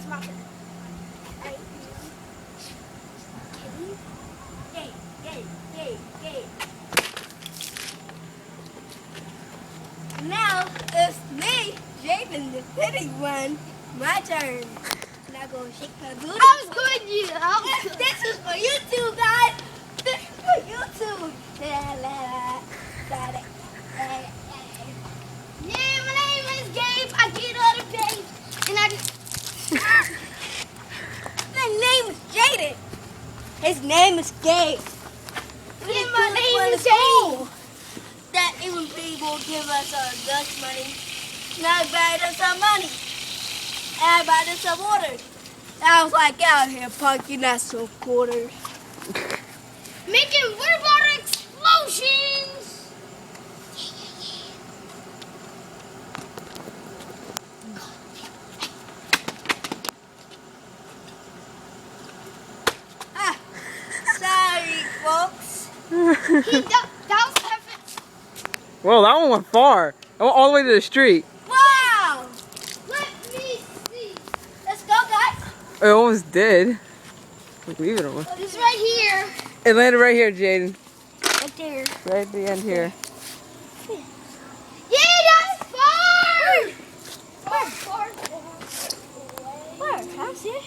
my turn. Gabe. Now it's me, Jayden, the hitting one. My turn. Now go shake her booty. I was going to you. This is for YouTube, guys. This is for YouTube. Yeah, my name is Gabe. I get on the page and I just. My name is Jayden. His name is Gabe. Yeah, my name is Gabe. That even people give us Dutch money. Now buy us some money. And buy us some water. I was like, get out here, punk, you're not so quarters. Making water explosions. Sorry, folks. That was perfect. Well, that one went far. It went all the way to the street. Wow! Let me see. Let's go, guys. It almost did. Leave it almost. It's right here. It landed right here, Jayden. Right there. Right at the end here. Yeah, that's far. Where? I don't see it.